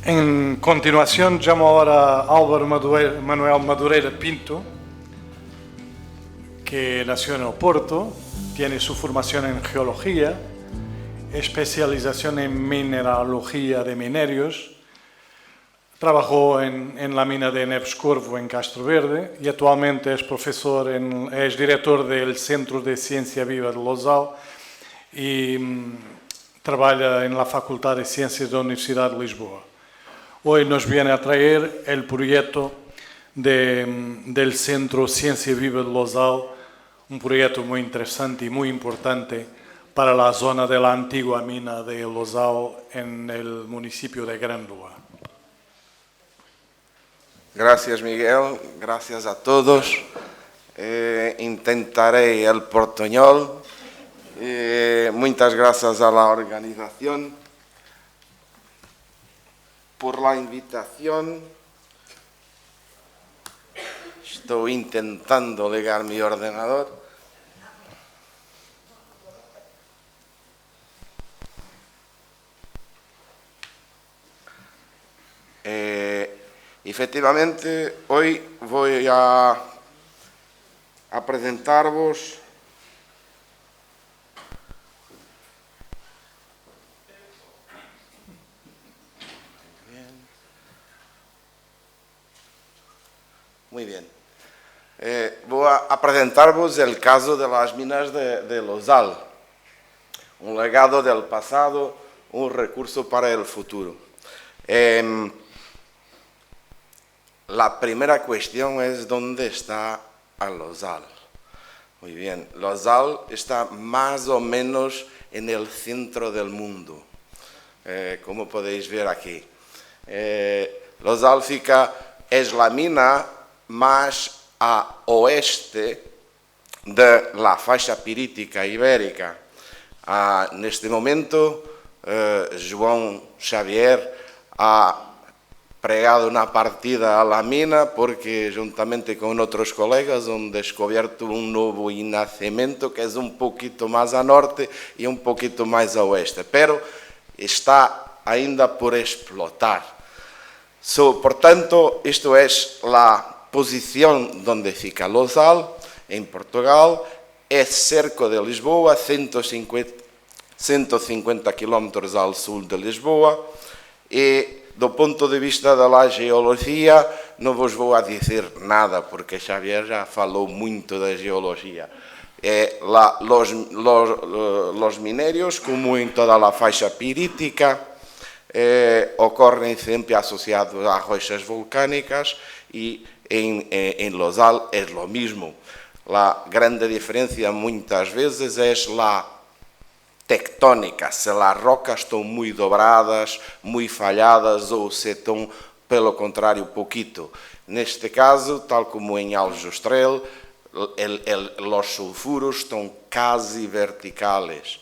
En continuación llamo ahora a Álvaro Manuel Madureira Pinto, que nació en Oporto, tiene su formación en geología, especialización en mineralogía de minerios, trabajó en la mina de Neves Corvo en Castro Verde y actualmente es profesor, es director del Centro de Ciencia Viva de Losal y trabaja en la Facultad de Ciencias de la Universidad de Lisboa. Hoy nos viene a traer el proyecto del Centro Ciencia Viva de Losal, un proyecto muy interesante y muy importante para la zona de la antigua mina de Losal en el municipio de Grândola. Gracias, Miguel. Gracias a todos. Intentaré el portuñol. Muchas gracias a la organización por la invitación. Estoy intentando ligar mi ordenador. Efectivamente, hoy voy a presentaros muy bien. Voy a presentar-vos el caso de las minas de Losal, un legado del pasado, un recurso para el futuro. La primera cuestión es ¿dónde está Losal? Muy bien, Losal está más o menos en el centro del mundo, como podéis ver aquí. Losal es la mina más a oeste de la faixa pirítica ibérica. En este momento, João Xavier ha pregado una partida a la mina porque juntamente con otros colegas han descubierto un nuevo nacimiento que es un poquito más a norte y un poquito más a oeste, pero está ainda por explotar. Por tanto, esto es la posición donde fica Losal, en Portugal, es cerca de Lisboa, 150 kilómetros al sur de Lisboa, e do ponto de vista da geologia, não vos vou a dizer nada, porque Xavier já falou muito da geologia. Los minerios, como en toda la faixa pirítica, ocorren sempre asociados a rochas volcánicas y en Losal es lo mismo. La grande diferencia muchas veces es la tectónica, se las rocas estão muy dobradas, muy falladas ou se estão, pelo contrário, poquito. Neste caso, tal como en Aljustrel, los sulfuros estão casi verticales.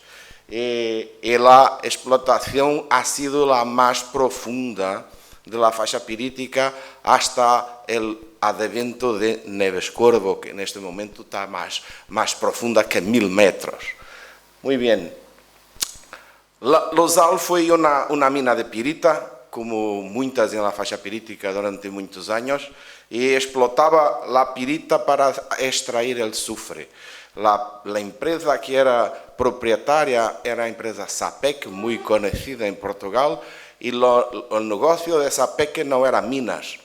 Y la explotación ha sido la más profunda de la faixa pirítica hasta el advento de Neves Corvo, que en este momento está más profunda que 1000 metros. Muy bien. Losal foi una mina de pirita, como muchas en la faixa pirítica durante muchos años, y explotaba la pirita para extraer el azufre. La empresa que era propietaria era la empresa SAPEC, muy conocida en Portugal, y el negocio de SAPEC no era minas.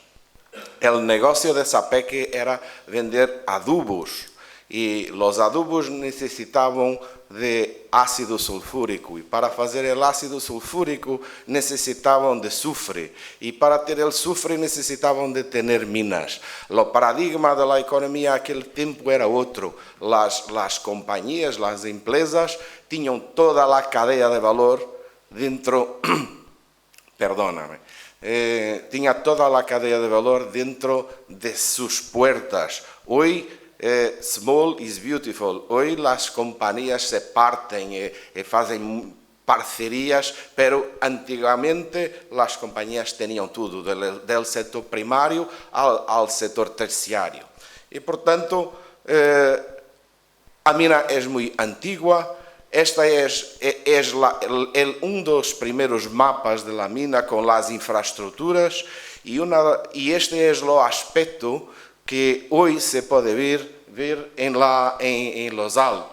El negocio de SAPEC era vender adubos, y los adubos necesitaban de ácido sulfúrico, y para hacer el ácido sulfúrico necesitaban de azufre, y para tener el azufre necesitaban de tener minas. El paradigma de la economía aquel tiempo era otro. Las compañías, las empresas, tenían toda la cadena de valor dentro, perdóname, tenía toda la cadena de valor dentro de sus puertas. Hoy, small is beautiful. Hoy las compañías se parten y hacen parcerías, pero antiguamente las compañías tenían todo, del sector primario al sector terciario. Y por tanto, la mina es muy antigua. Esta es uno de los primeros mapas de la mina con las infraestructuras y este es el aspecto que hoy se puede ver en Losal.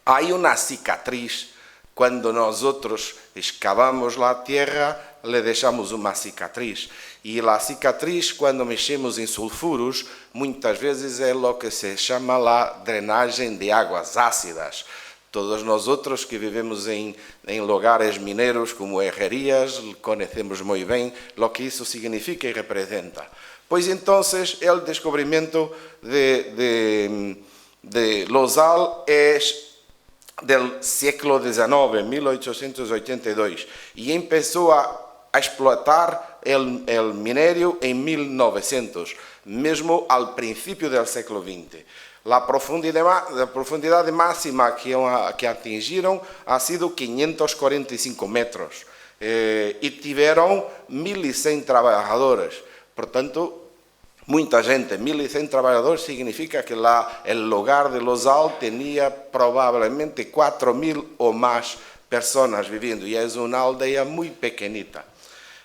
Hay una cicatriz. Cuando nosotros excavamos la tierra, le dejamos una cicatriz. Y la cicatriz, cuando mexemos en sulfuros, muchas veces es lo que se llama la drenaje de aguas ácidas. Todos nosotros que vivimos en lugares mineros como herrerías, conocemos muy bien lo que eso significa y representa. Pues entonces el descubrimiento de Losal es del siglo XIX, 1882, y empezó a explotar el minerio en 1900, mesmo al principio del siglo XX. La profundidad máxima que atingiron ha sido 545 metros y tuvieron 1.100 trabajadores. Por tanto, mucha gente, 1.100 trabajadores significa que el lugar de Losal tenía probablemente 4.000 o más personas viviendo y es una aldea muy pequeñita.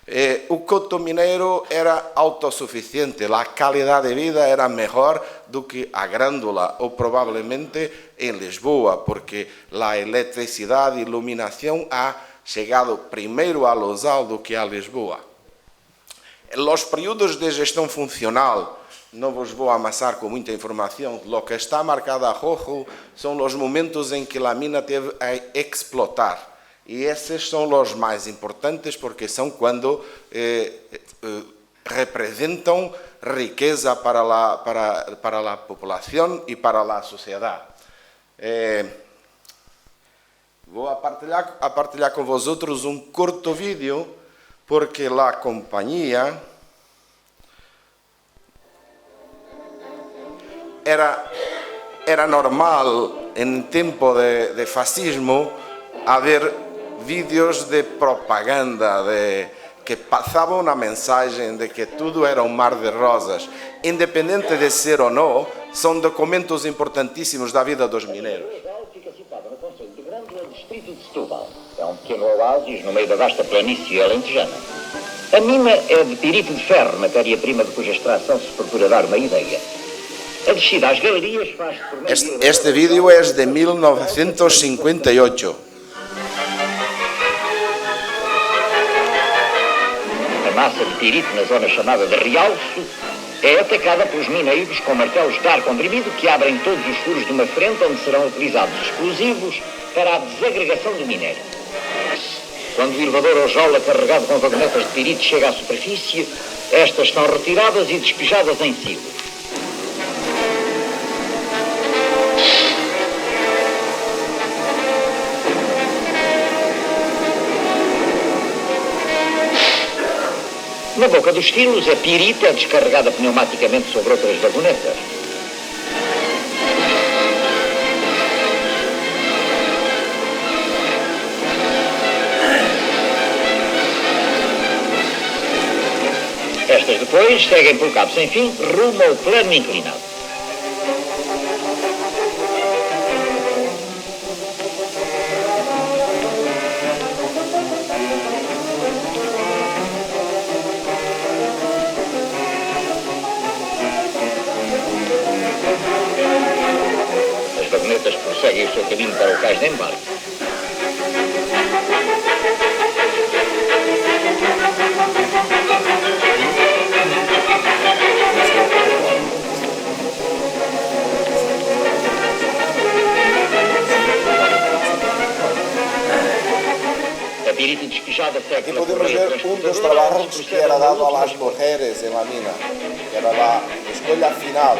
El coto minero era autosuficiente, la calidad de vida era mejor do que a Grândola o probablemente en Lisboa, porque la electricidad y iluminación ha llegado primero a Losal do que a Lisboa. Los periodos de gestión funcional, no os voy a amasar con mucha información, lo que está marcado a rojo son los momentos en que la mina teve a explotar. Y esos son los más importantes porque son cuando representan riqueza para la población y para la sociedad. Voy a partilhar con vosotros un corto vídeo porque la compañía era normal en tiempo de fascismo haber vídeos de propaganda que pasaba una mensaje de que todo era un mar de rosas. Independente de ser o no, son documentos importantíssimos da vida dos mineiros. Fica situada no concelho de Grândola, distrito de Setúbal. É um pequeno oásis no meio da vasta planície alentejana. A mina é de pirito de ferro, matéria-prima de cuja extração se procura dar uma ideia. A descida às galerias faz por meio Este vídeo es de 1958. A massa de pirito na zona chamada de Realço é atacada pelos mineiros com martelos de ar comprimido que abrem todos os furos de uma frente onde serão utilizados explosivos para a desagregação do minério. Quando o elevador ou jola carregado com vagonetas de pirito chega à superfície, estas são retiradas e despejadas em silos. Na boca dos silos, a pirita é descarregada pneumaticamente sobre outras vagonetas. Estas depois seguem pelo cabo sem fim rumo ao plano inclinado. As vagonetas prosseguem o seu caminho para o cais de embarque. Aquí podemos ver un dos trabajos que era dado a las mujeres en la mina, que era la escuela final.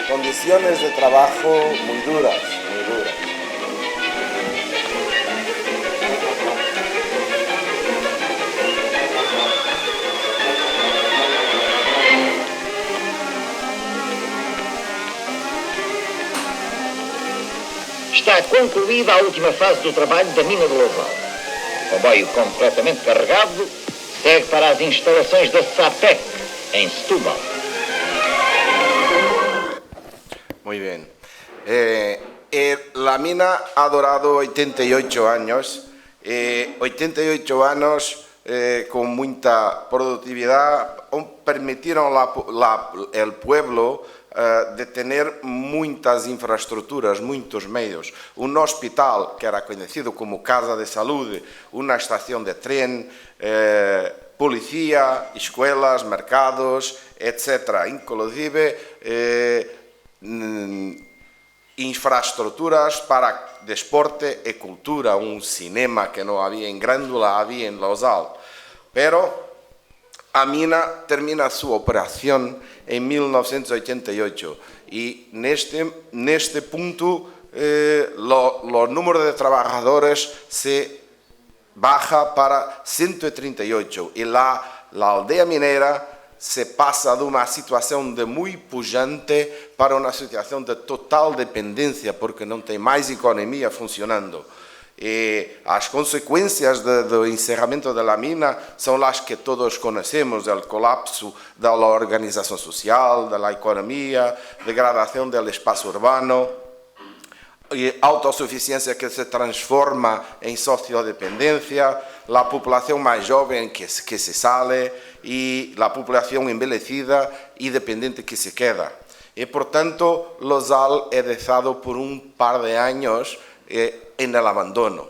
Condiciones de trabajo muy duras, muy duras. está concluída a última fase do trabalho da mina de Lousal. O comboio completamente carregado segue para as instalações da SAPEC, em Setúbal. Muy bien. La mina ha durado 88 años, 88 años con mucha productividad, permitieron el pueblo de tener muitas infraestruturas, muitos meios. Un hospital que era conhecido como Casa de Saúde, uma estação de trem, policía, escolas, mercados, etc. Inclusive infraestruturas para desporte e cultura, un cinema que no había en Grândola, había en Lousal. Pero a mina termina su operación en 1988 y en este punto los números de trabajadores se baja para 138 y la aldea minera se pasa de una situación de muy pujante para una situación de total dependencia porque no tem mais economía funcionando. As consequências do encerramento da mina são as que todos conhecemos, do colapso da organização social, da economia, degradação do espaço urbano, autossuficiência que se transforma em sociodependência, a população mais jovem que se sale e a população envelhecida e dependente que se queda. E, portanto, Lousal é deixado por par de anos en el abandono.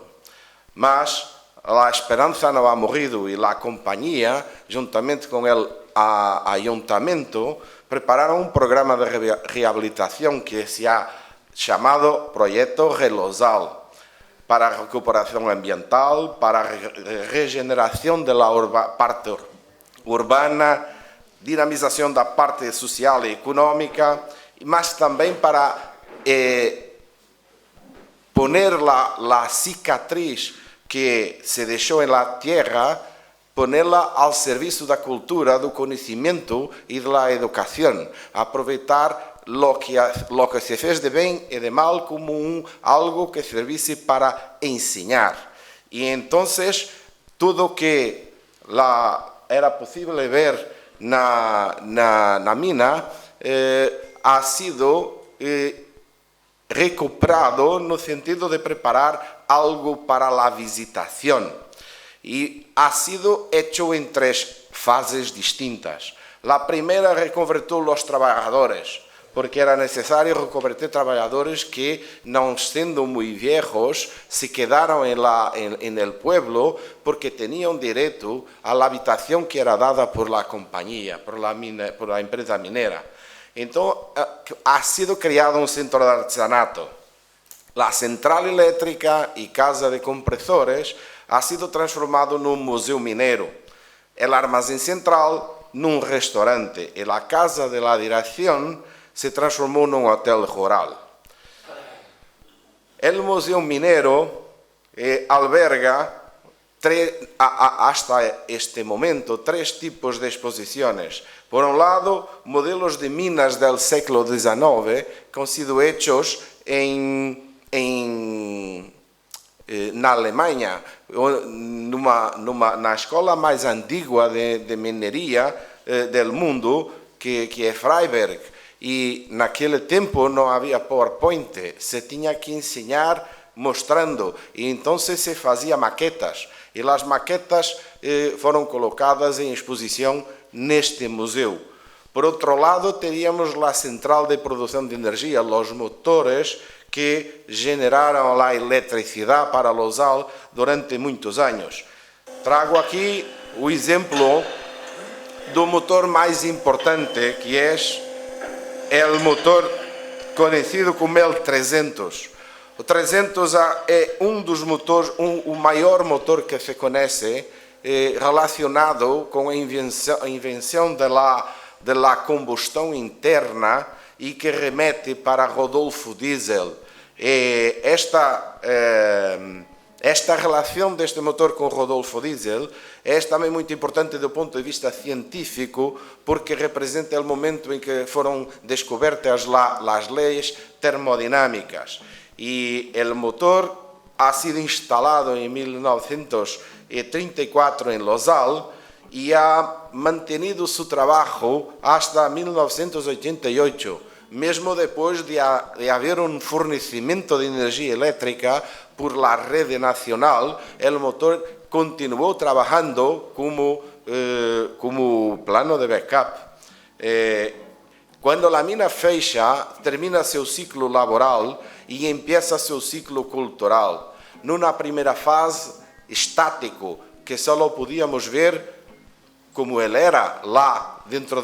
Mas a esperanza no ha morrido y la compañía, juntamente con el ayuntamiento, prepararon un programa de rehabilitación que se ha llamado Proyecto Relousal, para recuperación ambiental, para regeneración de la parte urbana, dinamización da parte social e económica, mas também para poner la cicatriz que se deixou en la tierra, ponerla al servicio da cultura, do conhecimento e da educación, aproveitar lo que se fez de bem e de mal como algo que servisse para ensinar. Y entonces todo que era posible ver na mina ha sido recuperado no sentido de preparar algo para la visitación y ha sido hecho en 3 fases distintas. La primera reconvertió los trabajadores, porque era necesario reconvertir trabajadores que, no siendo muy viejos, se quedaron en el pueblo porque tenían derecho a la habitación que era dada por la compañía, por la empresa minera. Entonces, ha sido creado un centro de artesanato. La central eléctrica y casa de compresores ha sido transformado en un museo minero. El almacén central en un restaurante y la casa de la dirección se transformó en un hotel rural. El museo minero alberga hasta este momento 3 tipos de exposiciones. Por un lado, modelos de minas del século XIX que han sido hechos na Alemanha, na escola mais antiga de mineria del mundo, que é Freiberg. E naquele tempo não havia PowerPoint, se tinha que ensinar mostrando, e então se fazia maquetas. E as maquetas foram colocadas em exposição neste museu. Por outro lado, teríamos a central de produção de energia, os motores que generaram a eletricidade para Lousal durante muitos anos. Trago aqui o exemplo do motor mais importante, que é o motor conhecido como el 300. O 300 é dos motores, o maior motor que se conhece relacionado com a invenção da combustão interna e que remete para Rodolfo Diesel. Esta relação deste motor com Rodolfo Diesel é também muito importante do ponto de vista científico, porque representa o momento em que foram descobertas as leis termodinâmicas. y el motor ha sido instalado en 1934 en Losal y ha mantenido su trabajo hasta 1988, mesmo después de haber un fornecimiento de energía eléctrica por la red nacional. El motor continuó trabajando como plano de backup. Cuando la mina fecha, termina seu ciclo laboral e empieza seu ciclo cultural. Numa primeira fase, estático, que só podíamos ver como ele era lá dentro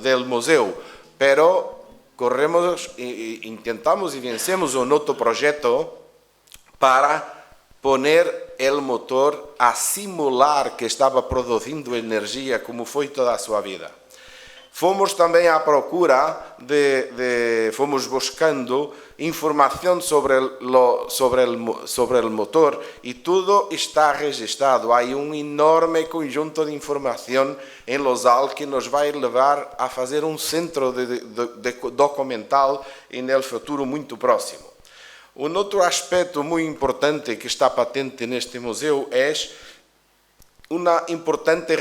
del museu, pero corremos, intentamos e vencemos um outro projeto para poner el motor a simular que estava produzindo energia como foi toda a sua vida. Fomos também à procura fomos buscando informação sobre el motor e tudo está registrado. Há enorme conjunto de informação em Losal que nos vai levar a fazer centro de documental no futuro muito próximo. Outro aspecto muito importante que está patente neste museu é uma importante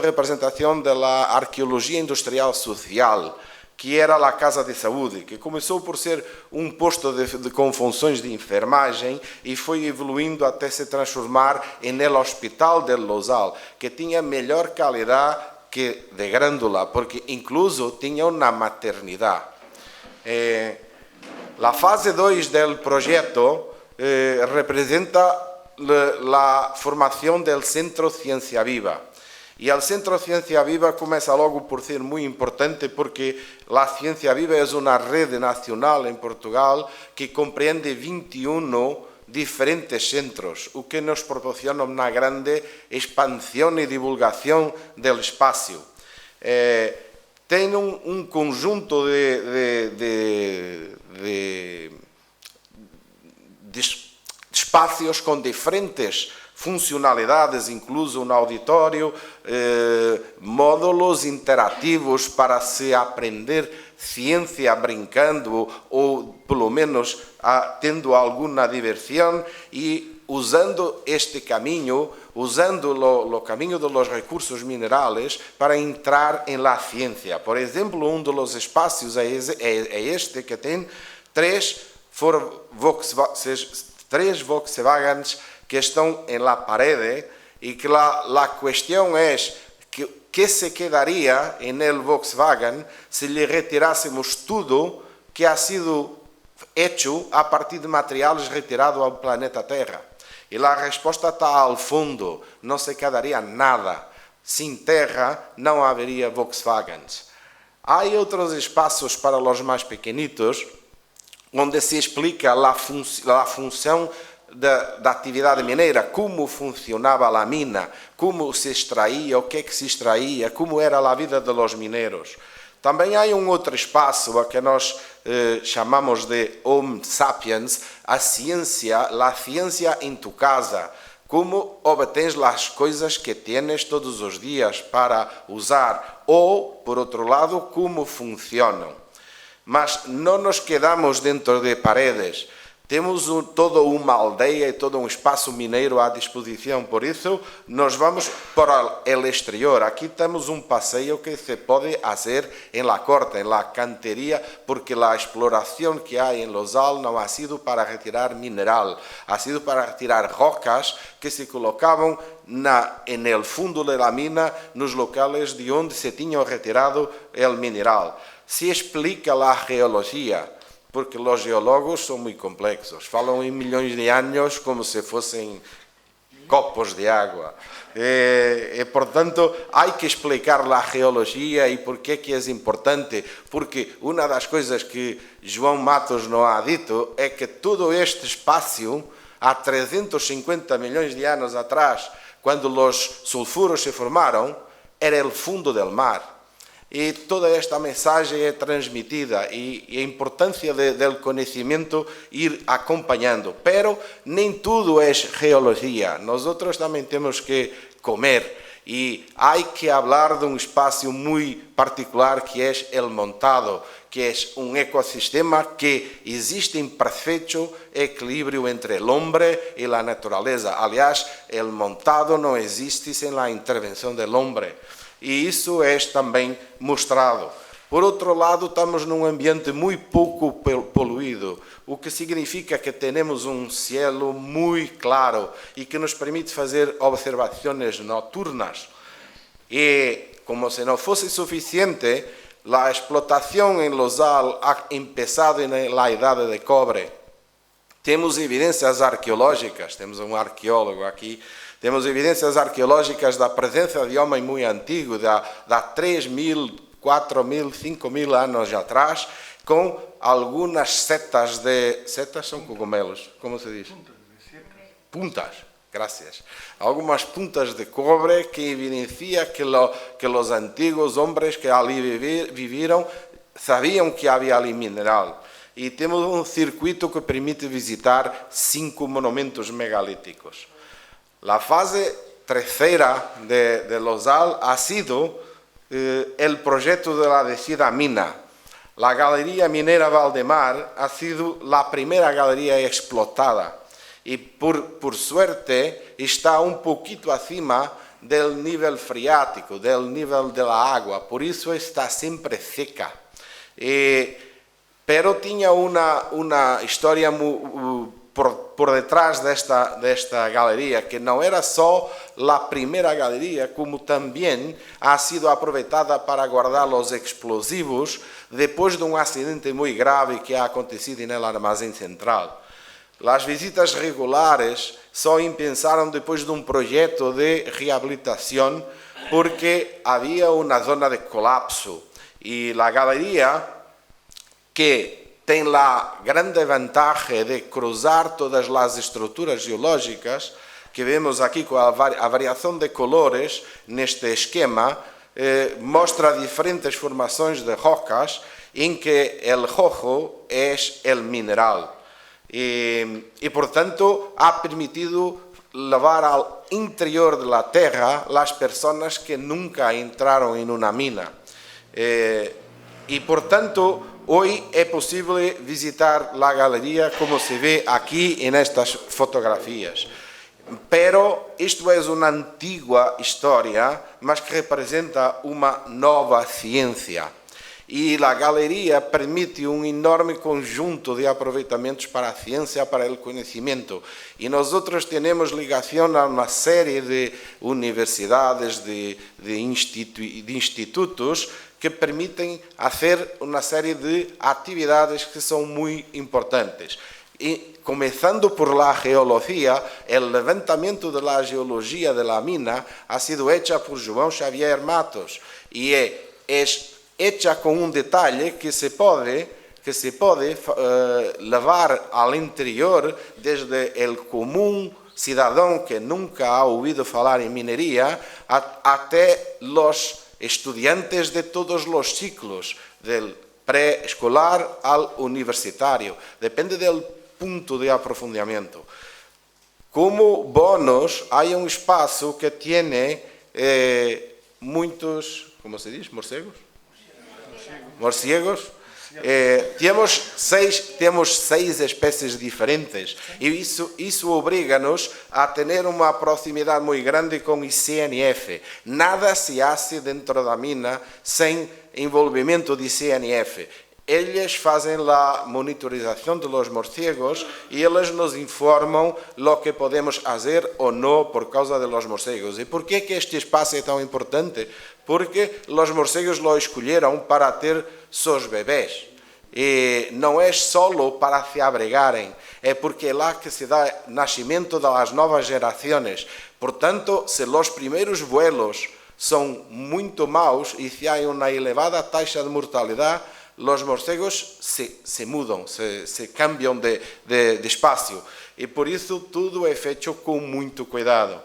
representação da arqueologia industrial social, que era a Casa de Saúde, que começou por ser posto com funções de enfermagem e foi evoluindo até se transformar em el Hospital del Losal, que tinha melhor qualidade que de Grândola, porque incluso tinha uma maternidade. A fase 2 do projeto representa la formación del Centro Ciencia Viva. Y el Centro Ciencia Viva comienza logo por ser muy importante porque la Ciencia Viva es una red nacional en Portugal que comprende 21 diferentes centros, o que nos proporciona una grande expansión y divulgación del espacio. Tiene un conjunto de espacios com diferentes funcionalidades, incluso um auditório, módulos interativos para se aprender ciência brincando ou, pelo menos, tendo alguma diversão e usando este caminho, usando o caminho dos recursos minerais para entrar em la ciência. Por exemplo, dos espaços é este que tem três Volkswagens que estão em la parede e que la questão é que se quedaria en el Volkswagen se lhe retirássemos tudo que ha sido hecho a partir de materiais retirados ao planeta Terra. E a resposta está ao fundo, não se quedaria nada. Sem terra não haveria Volkswagens. Há outros espaços para os mais pequenitos, onde se explica a função da atividade mineira, como funcionava a mina, como se extraía, o que é que se extraía, como era a vida dos mineiros. Também há outro espaço a que nós chamamos de Homo Sapiens, a ciência em tu casa, como obtens as coisas que tienes todos os dias para usar, ou, por outro lado, como funcionam. Mas não nos quedamos dentro de paredes. Temos toda uma aldeia e todo espaço mineiro à disposição. Por isso, nós vamos para o exterior. Aqui temos passeio que se pode fazer em la corte, em la canteria, porque a exploração que há em Losal não ha sido para retirar mineral, ha sido para retirar rocas que se colocavam no fundo da mina, nos locais de onde se tinham retirado o mineral. Se explica a geologia, porque os geólogos são muito complexos, falam em milhões de anos como se fossem copos de água. Portanto, há que explicar a geologia e por que é importante, porque uma das coisas que João Matos não ha dito é que todo este espaço, há 350 milhões de anos atrás, quando os sulfuros se formaram, era o fundo do mar. E toda esta mensagem é transmitida e a importância do conhecimento ir acompanhando. Pero nem tudo é geologia. Nós também temos que comer Y hay que hablar de un espacio muy particular que es el montado, que es un ecosistema que existe en perfecto equilibrio entre el hombre y la naturaleza. Aliás, el montado no existe sin la intervención del hombre. Y eso es también mostrado. Por outro lado, estamos num ambiente muito pouco poluído, o que significa que temos um cielo muito claro e que nos permite fazer observações noturnas. E, como se não fosse suficiente, a explotação em Losal ha começado na Idade de Cobre. Temos evidências arqueológicas, temos um arqueólogo aqui, temos evidências arqueológicas da presença de homem muito antigo, da 3.000, 4.000, 5.000 anos atrás, com algumas setas de... Setas são cogumelos, como se diz? Puntas, gracias. Algumas puntas de cobre que evidencia que os antigos homens que ali viviram sabiam que havia ali mineral. E temos um circuito que permite visitar 5 monumentos megalíticos. A fase terceira de Losal ha sido el proyecto de la descida mina. La Galería Minera Valdemar ha sido la primera galería explotada y por suerte está un poquito acima del nivel freático, del nivel de la agua, por eso está siempre seca. Pero tenía una historia por detrás desta galería, que não era só a primeira galería, como também ha sido aproveitada para guardar os explosivos depois de um acidente muito grave que ha acontecido no armazém central. As visitas regulares só empezaram depois de um projeto de reabilitação, porque havia uma zona de colapso e a galería, que tem a grande vantagem de cruzar todas as estruturas geológicas, que vemos aqui com a variação de colores neste esquema, mostra diferentes formações de rocas em que o rojo é o mineral. E, portanto, ha permitido levar ao interior da terra as pessoas que nunca entraram em uma mina. E, portanto, hoy es posible visitar la galería como se ve aquí en estas fotografías. Pero esto es una antigua historia, mas que representa una nueva ciencia. Y la galería permite un enorme conjunto de aproveitamientos para la ciencia, para el conocimiento. Y nosotros tenemos ligación a una serie de universidades, de institutos, que permitem fazer uma série de atividades que são muito importantes. E, começando por la geologia, o levantamento da geologia da mina ha sido hecha por João Xavier Matos e é hecha com um detalhe que se pode levar ao interior desde o comum cidadão que nunca ha ouvido falar em mineria até os estudiantes de todos los ciclos, del preescolar al universitario. Depende del punto de aprofundamiento. Como bônus, hay un espacio que tiene muitos, ¿cómo se dice? ¿Morcegos? Morcegos. Temos seis espécies diferentes e isso obriga-nos a ter uma proximidade muito grande com o ICNF. Nada se hace dentro da mina sem envolvimento de ICNF. Eles fazem a monitorização dos morcegos e eles nos informam o que podemos fazer ou não por causa dos morcegos. E por que este espaço é tão importante? Porque os morcegos lo escolheram para ter seus bebés. E não é só para se abrigarem, é porque é lá que se dá nascimento das novas gerações. Portanto, se os primeiros vuelos são muito maus e se há uma elevada taxa de mortalidade, os morcegos se mudam, se cambiam de espaço. E por isso tudo é feito com muito cuidado.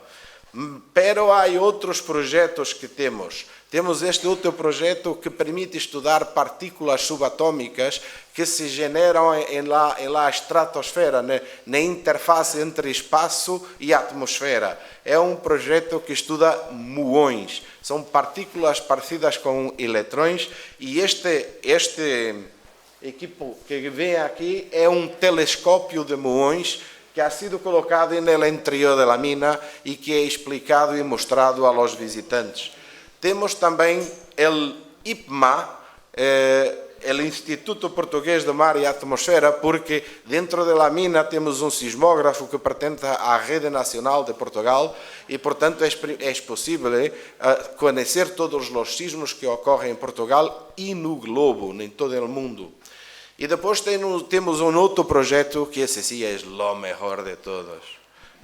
Pero há outros projetos que temos. Temos este outro projeto que permite estudar partículas subatômicas que se generam na estratosfera, na interface entre espaço e atmosfera. É um projeto que estuda muões. São partículas parecidas com eletrões e este equipo que vem aqui é um telescópio de muões que ha sido colocado no interior da mina e que é explicado e mostrado aos visitantes. Temos também o IPMA, o Instituto Português de Mar e Atmosfera, porque dentro da mina temos um sismógrafo que pertence à Rede Nacional de Portugal e, portanto, é possível conhecer todos os sismos que ocorrem em Portugal e no globo, em todo o mundo. E depois temos um outro projeto que esse sim é o melhor de todos,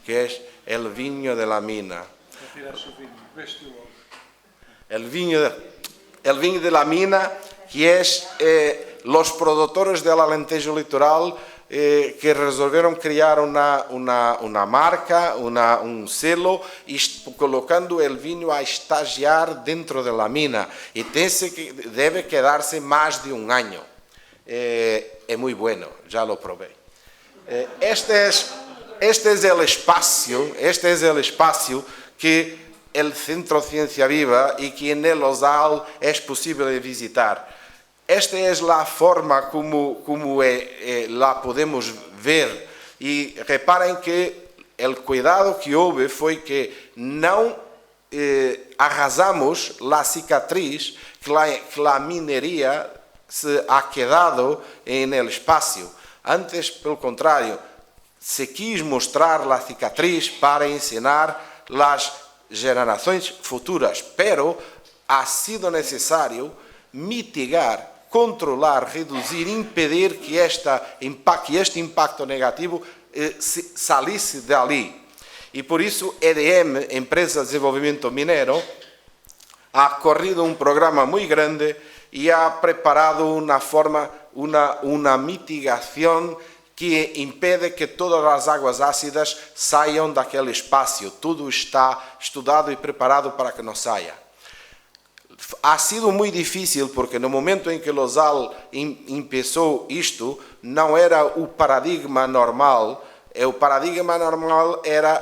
que é o vinho de la mina. El vinho de la mina, que é os produtores del Alentejo Litoral que resolveram criar uma marca, um selo, colocando o vinho a estagiar dentro da mina. E deve quedar-se mais de um ano. É muito bueno, já lo probé. Este é o espaço que o Centro Ciencia Viva e que en el Osal é possível visitar. Esta é a forma como lá podemos ver e reparem que o cuidado que houve foi que não arrasamos a cicatriz que a mineria se ha quedado en el espacio. Antes, pelo contrário, se quis mostrar a cicatriz para ensinar as gerações futuras, pero ha sido necessário mitigar, controlar, reduzir, impedir que este impacto negativo salisse dali. E por isso, EDM, Empresa de Desenvolvimento Minero, ha corrido um programa muito grande e ha preparado uma mitigação que impede que todas as águas ácidas saiam daquele espaço. Tudo está estudado e preparado para que não saia. Ha sido muito difícil porque no momento em que Losal começou isto, não era o paradigma normal. O paradigma normal era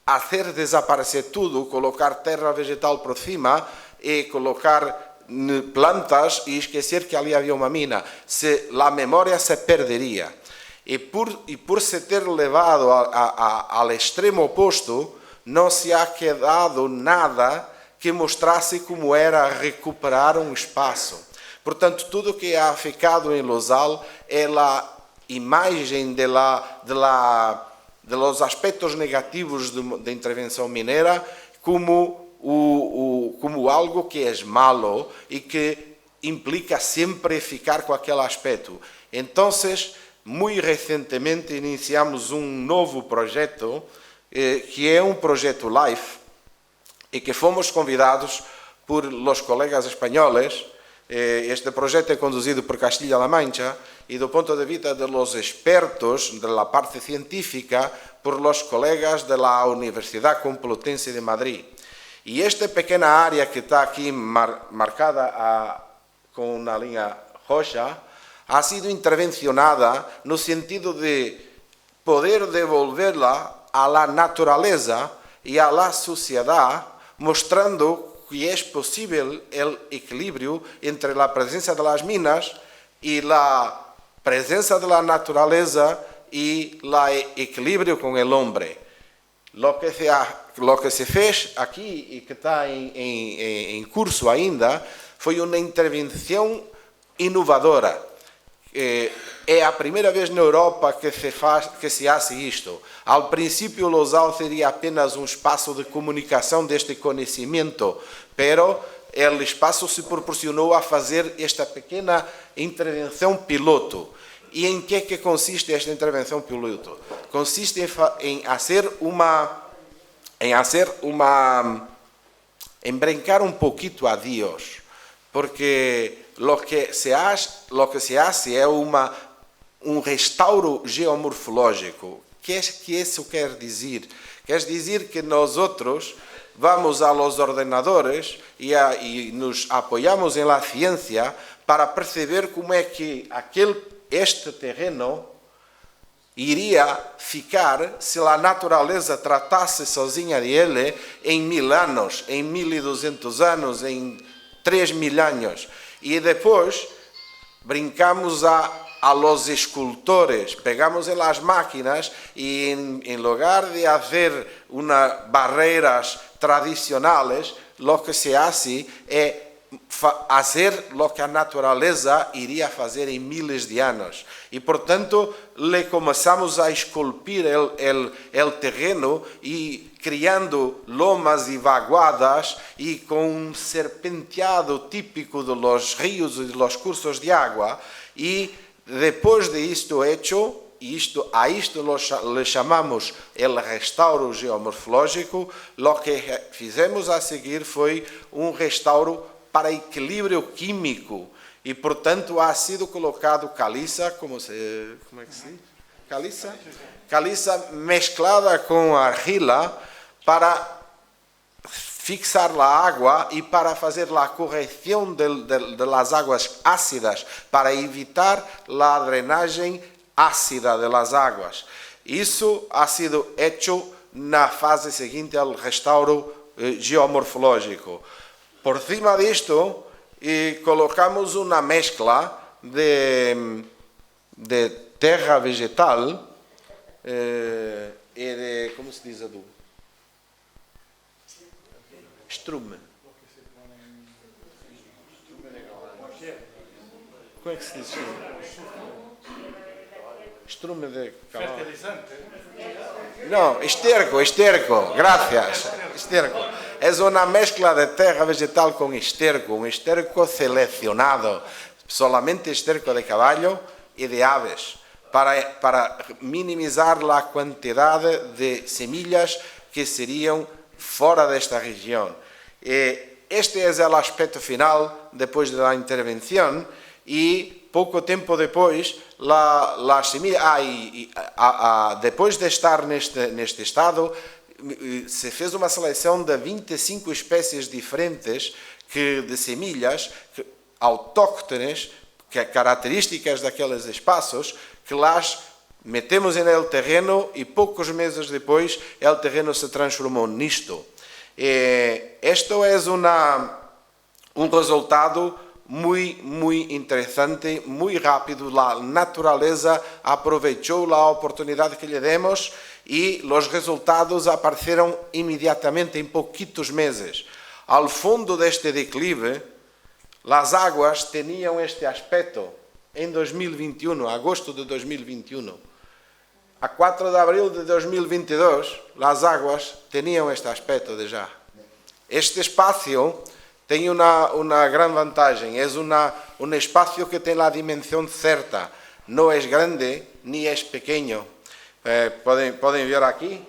fazer desaparecer tudo, colocar terra vegetal por cima e colocar plantas e esquecer que ali havia uma mina. A memória se perderia. E por se ter levado ao extremo oposto, não se ha quedado nada que mostrasse como era recuperar um espaço. Portanto, tudo que ha ficado em Losal é a imagem de los aspectos negativos da intervenção minera como algo que é malo e que implica sempre ficar com aquele aspecto. Então, muito recentemente iniciamos um novo projeto, que é um projeto LIFE, e que fomos convidados por los colegas espanhóis. Este projeto é conduzido por Castilla-La Mancha e, do ponto de vista de los expertos da parte científica, por los colegas da Universidade Complutense de Madrid. E esta pequena área que está aqui marcada com uma linha roxa ha sido intervencionada no sentido de poder devolverla à natureza e à sociedade, mostrando que é possível o equilíbrio entre a presença das minas e a presença da natureza e o equilíbrio com o homem. Lo que se fez aqui e que está em curso ainda foi uma intervenção inovadora. É a primeira vez na Europa que se faz isto. Ao princípio, Losal seria apenas um espaço de comunicação deste conhecimento, pero o espaço se proporcionou a fazer esta pequena intervenção piloto. E em que consiste esta intervenção piloto? Consiste em brincar um pouquinho a Deus, porque lo que se hace é um restauro geomorfológico. Que isso quer dizer? Quer dizer que nosotros vamos a los ordenadores y nos apoyamos en la ciencia para perceber como é que este terreno iria ficar se a natureza tratasse sozinha de ele em 1000 anos, em 1200 anos, em 3000 anos. E depois brincamos a los escultores, pegamos en las máquinas y en lugar de hacer unas barreras tradicionales, lo que se hace es hacer lo que a natureza iría fazer em miles de anos. E, portanto, le começamos a esculpir el terreno e criando lomas e vaguadas e com um serpenteado típico de los ríos e de los cursos de água. E depois de isto hecho, a isto le chamamos el restauro geomorfológico, lo que fizemos a seguir foi um restauro para equilíbrio químico e, portanto, ha sido colocado caliza, como é que se diz? Caliza? Caliza mesclada com argila para fixar a água e para fazer a correção das águas ácidas, para evitar a drenagem ácida das águas. Isso ha sido hecho na fase seguinte ao restauro geomorfológico. Por cima disto, colocamos uma mescla de terra vegetal e de, como se diz adubo? Estrume. Como é que se diz? Estrume de cavalo. Fertilizante. No, esterco, gracias. Esterco. Es una mezcla de terra vegetal con esterco, un esterco seleccionado, solamente esterco de caballo y de aves, para minimizar la cantidad de semillas que serían fora desta região. Este é o aspecto final depois da intervenção e pouco tempo depois depois de estar neste estado se fez uma seleção de 25 espécies diferentes de semillas autóctones, características daqueles espaços, que las metemos en el terreno y pocos meses después el terreno se transformó nisto. Esto es un resultado muy interesante, muy rápido. La naturaleza aprovechó la oportunidad que le demos y los resultados aparecieron inmediatamente en poquitos meses. Al fondo de este declive, las aguas tenían este aspecto en 2021, agosto de 2021. A 4 de abril de 2022, as águas tinham este aspecto de já. Este espaço tem uma grande vantagem, é um espaço que tem a dimensão certa, não é grande nem é pequeno. Podem ver aqui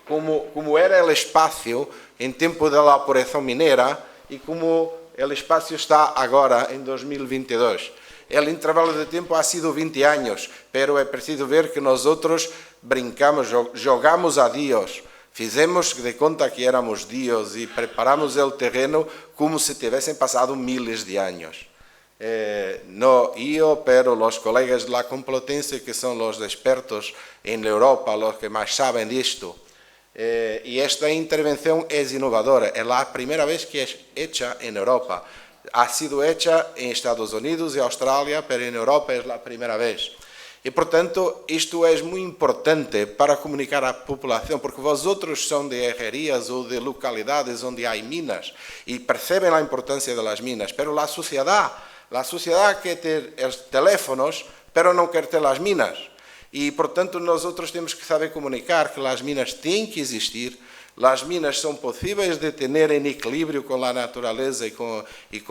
como era o espaço em tempo da apuração mineira e como o espaço está agora em 2022. O intervalo de tempo ha sido 20 anos, pero é preciso ver que nós brincamos, jogamos a Dios, fizemos de conta que éramos Dios e preparamos o terreno como se tivessem passado miles de anos. No eu, pero os colegas da Complutense, que são os expertos em Europa, os que mais sabem disto, e esta intervenção é inovadora, é a primeira vez que é hecha em Europa. Ha sido hecha en Estados Unidos y Australia, pero en Europa es la primera vez. Y por tanto, esto es muy importante para comunicar a la población, porque vosotros son de herrerías o de localidades donde hay minas y perciben la importancia de las minas, pero la sociedad quiere tener teléfonos, pero no quiere tener las minas. Y por tanto, nosotros tenemos que saber comunicar que las minas tienen que existir. As minas são possíveis de ter em equilíbrio com a natureza e com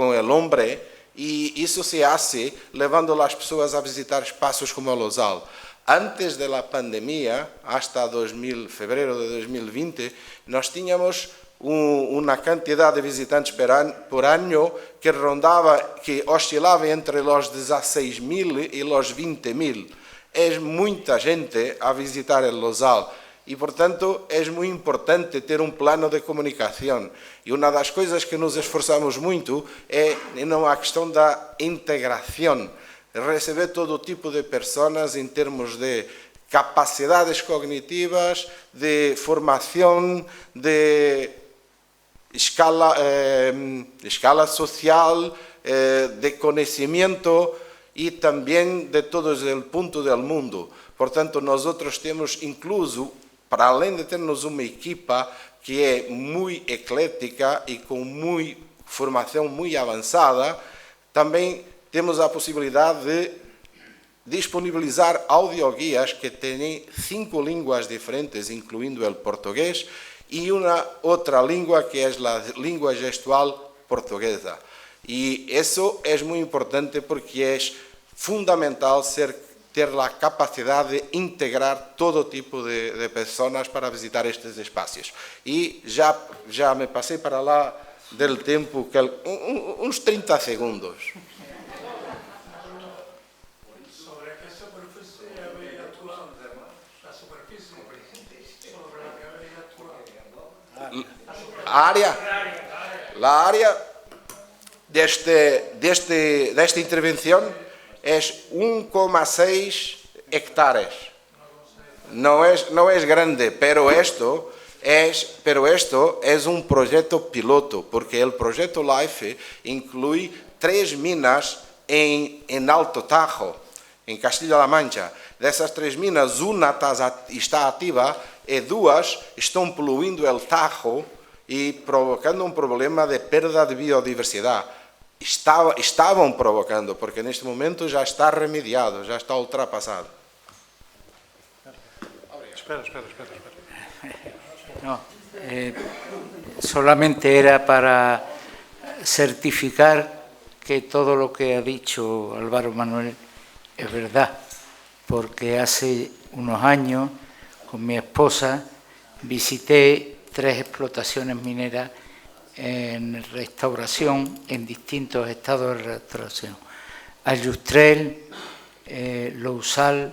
o homem, e isso se hace levando as pessoas a visitar espaços como o Losal. Antes da pandemia, hasta fevereiro de 2020, nós tínhamos uma quantidade de visitantes por ano que oscilava entre os 16.000 e os 20.000. É muita gente a visitar o Losal. e, portanto, é muito importante ter um plano de comunicação. E uma das coisas que nos esforçamos muito é a questão da integração, receber todo tipo de pessoas em termos de capacidades cognitivas, de formação, de escala social, de conhecimento e também de todos os pontos do mundo. Portanto, nós temos incluso, para além de termos uma equipa que é muito eclética e com formação muito avançada, também temos a possibilidade de disponibilizar audioguias que têm 5 línguas diferentes, incluindo o português, e uma outra língua que é a língua gestual portuguesa. E isso é muito importante porque é fundamental ter a capacidade de integrar todo tipo de pessoas para visitar estes espaços. E já me passei para lá do tempo, uns 30 segundos. La área desta intervenção é 1,6 hectares. Não é grande, pero esto es un proyecto piloto, porque el proyecto LIFE incluye 3 minas en Alto Tajo, en Castilla-La Mancha. Dessas 3 minas, uma está ativa e 2 estão poluindo o Tajo e provocando um problema de perda de biodiversidade. Estavam provocando, porque neste momento já está remediado, já está ultrapassado. Espera. No, solamente era para certificar que todo lo que ha dicho Álvaro Manuel es verdad, porque hace unos años con mi esposa visité 3 explotaciones mineras en restauración, en distintos estados de restauración: Aljustrel, Lousal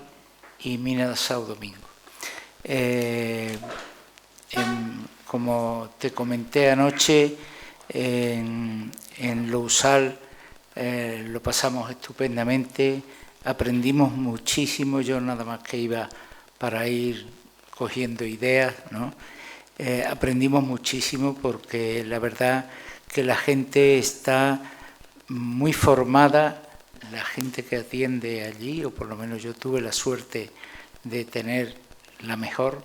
y Mina de São Domingo. Como te comenté anoche, en Lousal lo pasamos estupendamente, aprendimos muchísimo. Yo nada más que iba para ir cogiendo ideas, ¿no? Aprendimos muchísimo porque la verdad que la gente está muy formada, la gente que atiende allí, o por lo menos yo tuve la suerte de tener la mejor,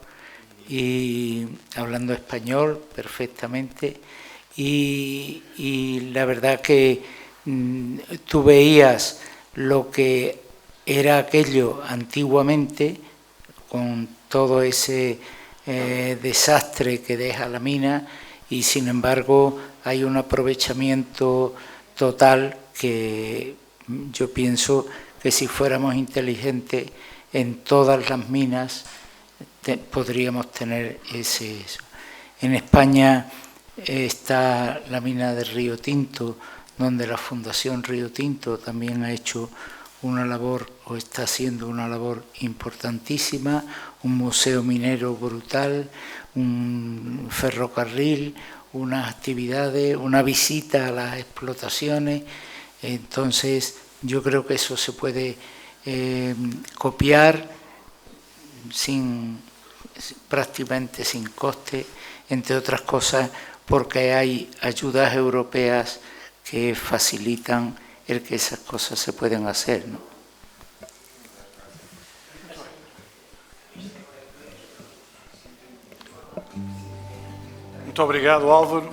y hablando español perfectamente, y la verdad que tú veías lo que era aquello antiguamente, con todo ese desastre que deja la mina, y sin embargo hay un aprovechamiento total que yo pienso que si fuéramos inteligentes en todas las minas podríamos tener eso. En España está la mina de Río Tinto, donde la Fundación Río Tinto también ha hecho una labor, o está haciendo una labor importantísima, un museo minero brutal, un ferrocarril, unas actividades, una visita a las explotaciones. Entonces yo creo que eso se puede copiar prácticamente sin coste, entre otras cosas porque hay ayudas europeas que facilitan el que esas cosas se pueden hacer, ¿no? Muito obrigado, Álvaro.